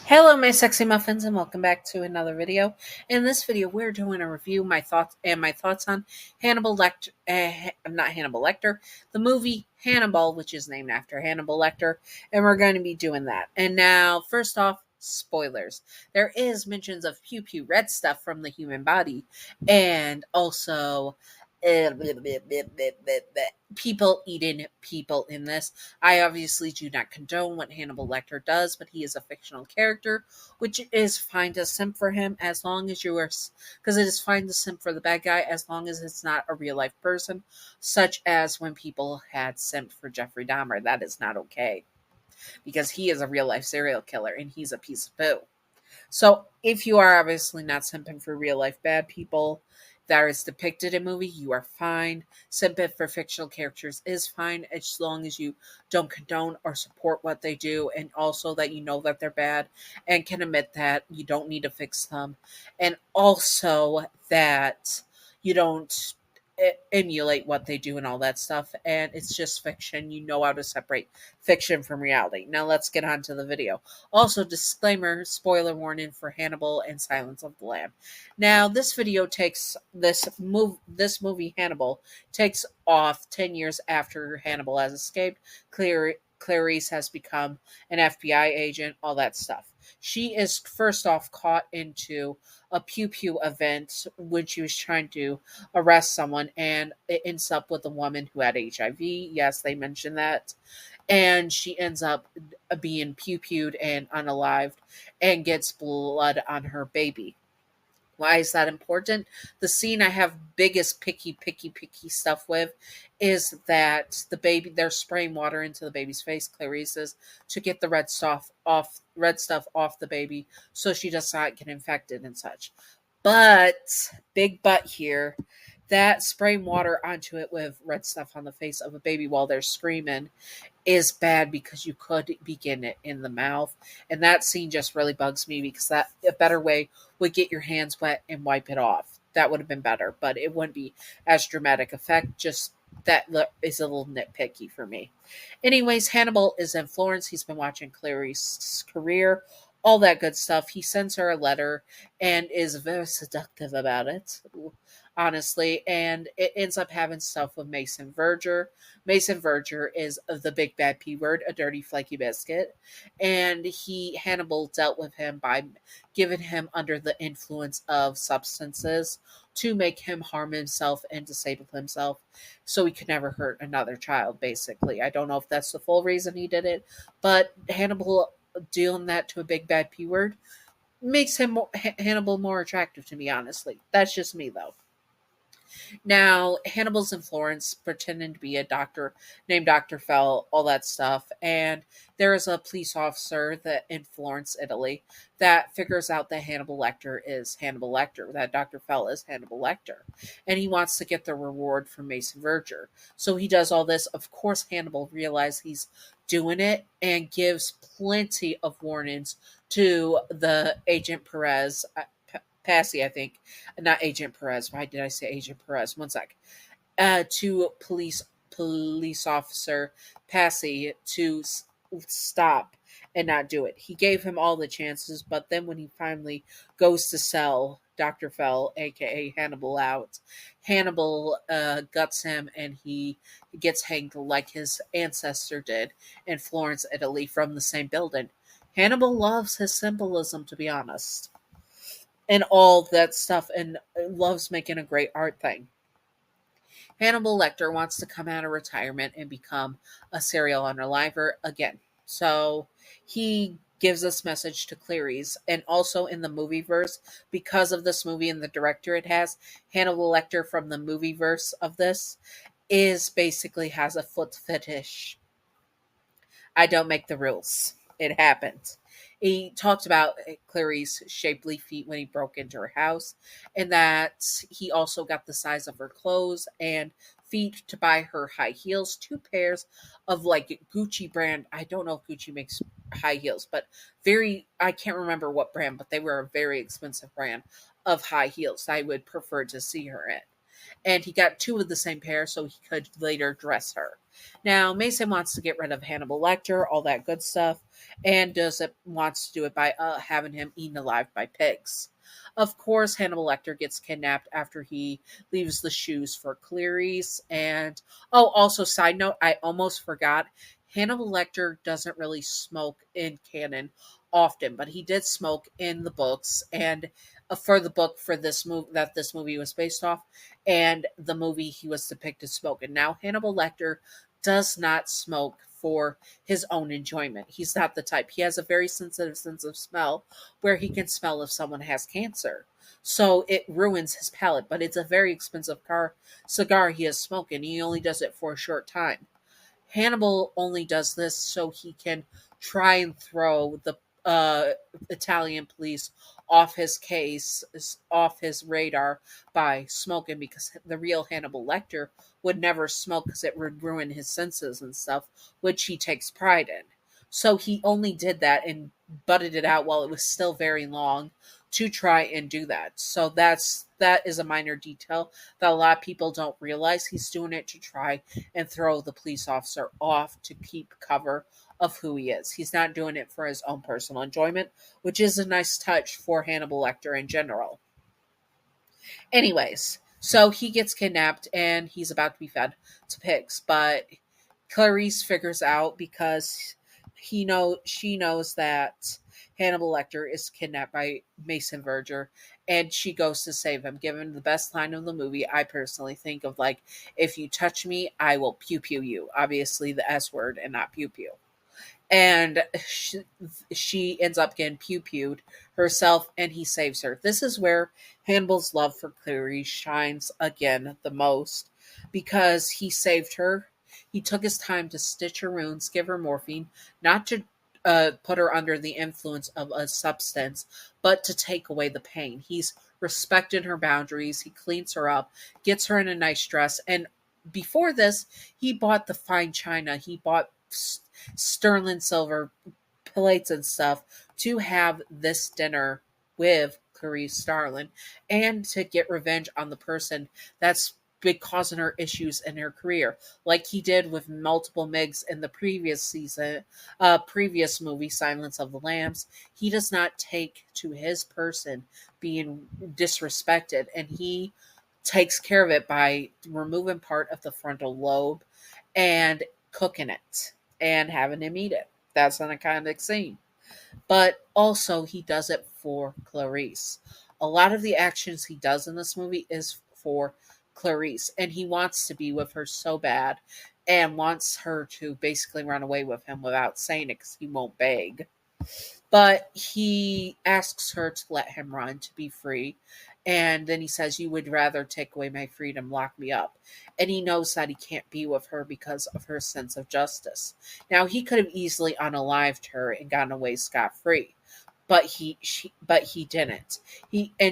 Hello, my sexy muffins, and welcome back to another video. In this video, we're doing a review, my thoughts on Hannibal Lecter. Not Hannibal Lecter, the movie Hannibal, which is named after Hannibal Lecter, and we're going to be doing that. And now, first off, spoilers. There is mentions of pew pew red stuff from the human body, and also people eating people in this. I obviously do not condone what Hannibal Lecter does, but he is a fictional character, which is fine to simp for him as long as you are, because it is fine to simp for the bad guy as long as it's not a real life person, such as when people had simped for Jeffrey Dahmer. That is not okay because he is a real life serial killer and he's a piece of poo. So if you are obviously not simping for real life bad people that is depicted in movie, you are fine. Simping for fictional characters is fine as long as you don't condone or support what they do, and also that you know that they're bad and can admit that you don't need to fix them, and also that you don't emulate what they do and all that stuff, and it's just fiction. You know how to separate fiction from reality. Now let's get on to the video. Also, disclaimer, spoiler warning for Hannibal and Silence of the Lamb. Now, this movie Hannibal takes off 10 years after Hannibal has escaped. Clarice has become an FBI agent, all that stuff. She is first off caught into a pew pew event when she was trying to arrest someone, and it ends up with a woman who had HIV. Yes, they mentioned that. And she ends up being pew pewed and unalived and gets blood on her baby. Why is that important? The scene I have biggest picky stuff with is that the baby, they're spraying water into the baby's face, Clarice's, to get the red stuff off the baby so she does not get infected and such. But big but here, that spraying water onto it with red stuff on the face of a baby while they're screaming is bad because you could begin it in the mouth. And that scene just really bugs me because that a better way would get your hands wet and wipe it off. That would have been better, but it wouldn't be as dramatic effect. Just that is a little nitpicky for me. Anyways, Hannibal is in Florence. He's been watching Clarice's career, all that good stuff. He sends her a letter and is very seductive about it, honestly. And it ends up having stuff with Mason Verger. Mason Verger is the big bad P word, a dirty flaky biscuit. And Hannibal dealt with him by giving him under the influence of substances to make him harm himself and disable himself so he could never hurt another child, basically. I don't know if that's the full reason he did it, but Hannibal doing that to a big bad P word makes Hannibal more attractive to me, honestly. That's just me, though. Now, Hannibal's in Florence pretending to be a doctor named Dr. Fell, all that stuff. And there is a police officer that in Florence, Italy, that figures out that Hannibal Lecter is Hannibal Lecter, that Dr. Fell is Hannibal Lecter. And he wants to get the reward from Mason Verger. So he does all this. Of course, Hannibal realizes he's doing it and gives plenty of warnings to the Agent Perez. Passy, I think, not Agent Perez. Why did I say Agent Perez? One sec. To police officer Passy to stop and not do it. He gave him all the chances, but then when he finally goes to sell Dr. Fell, aka Hannibal, out, Hannibal guts him and he gets hanged like his ancestor did in Florence, Italy, from the same building. Hannibal loves his symbolism, to be honest, and all that stuff, and loves making a great art thing. Hannibal Lecter wants to come out of retirement and become a serial unaliver again. So he gives this message to Clarice, and also in the movie verse, because of this movie and the director it has, Hannibal Lecter from the movie verse of this is basically has a foot fetish. I don't make the rules. It happened. He talked about Clarice's shapely feet when he broke into her house, and that he also got the size of her clothes and feet to buy her high heels, two pairs of like Gucci brand. I don't know if Gucci makes high heels, but I can't remember what brand, but they were a very expensive brand of high heels. I would prefer to see her in. And he got two of the same pair so he could later dress her. Now, Mason wants to get rid of Hannibal Lecter, all that good stuff, and wants to do it by having him eaten alive by pigs. Of course, Hannibal Lecter gets kidnapped after he leaves the shoes for Clarice. And oh, also side note, I almost forgot. Hannibal Lecter doesn't really smoke in canon often, but he did smoke in the books and for the book for this movie that this movie was based off, and the movie he was depicted smoking. Now, Hannibal Lecter does not smoke for his own enjoyment. He's not the type. He has a very sensitive sense of smell where he can smell if someone has cancer. So it ruins his palate, but it's a very expensive cigar he is smoking. He only does it for a short time. Hannibal only does this so he can try and throw the uh, Italian police off his case, off his radar by smoking, because the real Hannibal Lecter would never smoke because it would ruin his senses and stuff, which he takes pride in. So he only did that and butted it out while it was still very long to try and do that. So that is a minor detail that a lot of people don't realize. He's doing it to try and throw the police officer off to keep cover of who he is. He's not doing it for his own personal enjoyment, which is a nice touch for Hannibal Lecter in general. Anyways, so he gets kidnapped and he's about to be fed to pigs, but Clarice figures out because she knows that Hannibal Lecter is kidnapped by Mason Verger, and she goes to save him. Given the best line of the movie, I personally think of like, "If you touch me, I will pew pew you." Obviously, the S word and not pew pew. And she ends up getting pew pewed herself, and he saves her. This is where Hannibal's love for Clarice shines again the most, because he saved her. He took his time to stitch her wounds, give her morphine, not to put her under the influence of a substance, but to take away the pain. He's respected her boundaries. He cleans her up, gets her in a nice dress, and before this, he bought the fine china. He bought sterling silver plates and stuff to have this dinner with Clarice Starling, and to get revenge on the person that's been causing her issues in her career, like he did with multiple Migs in the previous movie, Silence of the Lambs. He does not take to his person being disrespected, and he takes care of it by removing part of the frontal lobe and cooking it and having him eat it. That's an iconic scene. But also, he does it for Clarice. A lot of the actions he does in this movie is for Clarice, and he wants to be with her so bad and wants her to basically run away with him without saying it because he won't beg. But he asks her to let him run, to be free. And then he says, "You would rather take away my freedom, lock me up." And he knows that he can't be with her because of her sense of justice. Now, he could have easily unalived her and gotten away scot free, but he didn't.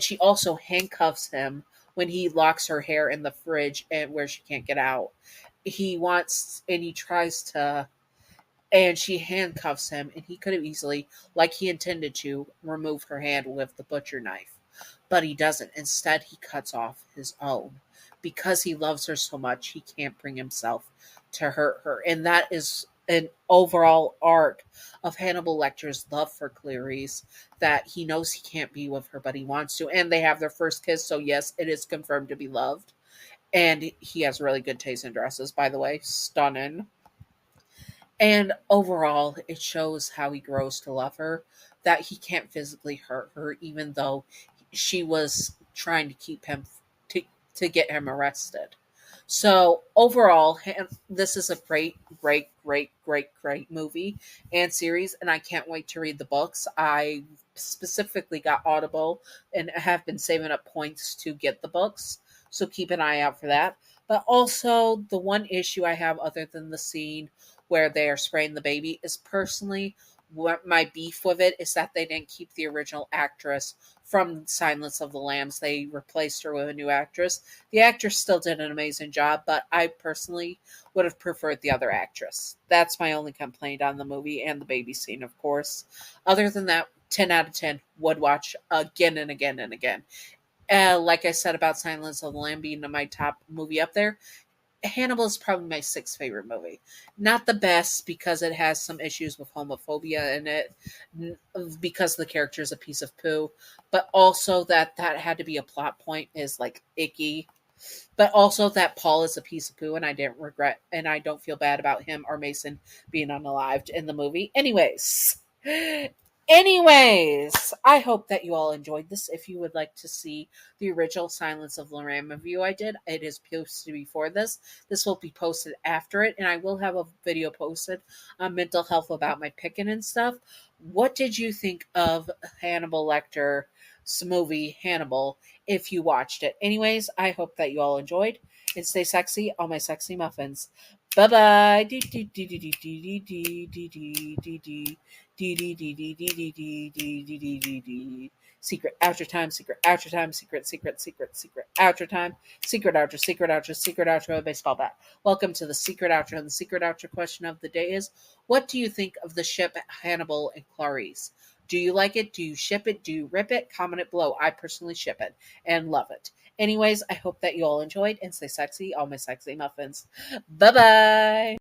She also handcuffs him when he locks her hair in the fridge and where she can't get out. He tries to, and she handcuffs him, and he could have easily, like he intended to, remove her hand with the butcher knife. But he doesn't. Instead, he cuts off his own. Because he loves her so much, he can't bring himself to hurt her. And that is an overall arc of Hannibal Lecter's love for Clarice, that he knows he can't be with her, but he wants to. And they have their first kiss, so yes, it is confirmed to be loved. And he has really good taste in dresses, by the way. Stunning. And overall, it shows how he grows to love her, that he can't physically hurt her, even though she was trying to keep him to, to get him arrested. So overall, this is a great, great, great, great, great movie and series, and I can't wait to read the books. I specifically got Audible and have been saving up points to get the books, so keep an eye out for that. But also, the one issue I have, other than the scene where they are spraying the baby, is personally what my beef with it is that they didn't keep the original actress from Silence of the Lambs. They replaced her with a new actress. The actress still did an amazing job, but I personally would have preferred the other actress. That's my only complaint on the movie, and the baby scene, of course. Other than that, 10 out of 10 would watch again and again and again. Like I said about Silence of the Lambs being my top movie up there, Hannibal is probably my sixth favorite movie. Not the best because it has some issues with homophobia in it, because the character is a piece of poo, but also that had to be a plot point is like icky. But also that Paul is a piece of poo, and I don't feel bad about him or Mason being unalived in the movie. Anyways, I hope that you all enjoyed this. If you would like to see the original Silence of the Ram review I did, it is posted before this. This will be posted after it, and I will have a video posted on mental health about my picking and stuff. What did you think of Hannibal Lecter's movie Hannibal if you watched it? Anyways, I hope that you all enjoyed, and stay sexy, all my sexy muffins. Bye bye. Secret outro time, secret outro time, secret outro time, secret outro, baseball bat. Welcome to the secret outro. And the secret outro question of the day is, what do you think of the ship Hannibal and Clarice? Do you like it? Do you ship it? Do you rip it? Comment it below. I personally ship it and love it. Anyways, I hope that you all enjoyed, and stay sexy, all my sexy muffins. Bye bye.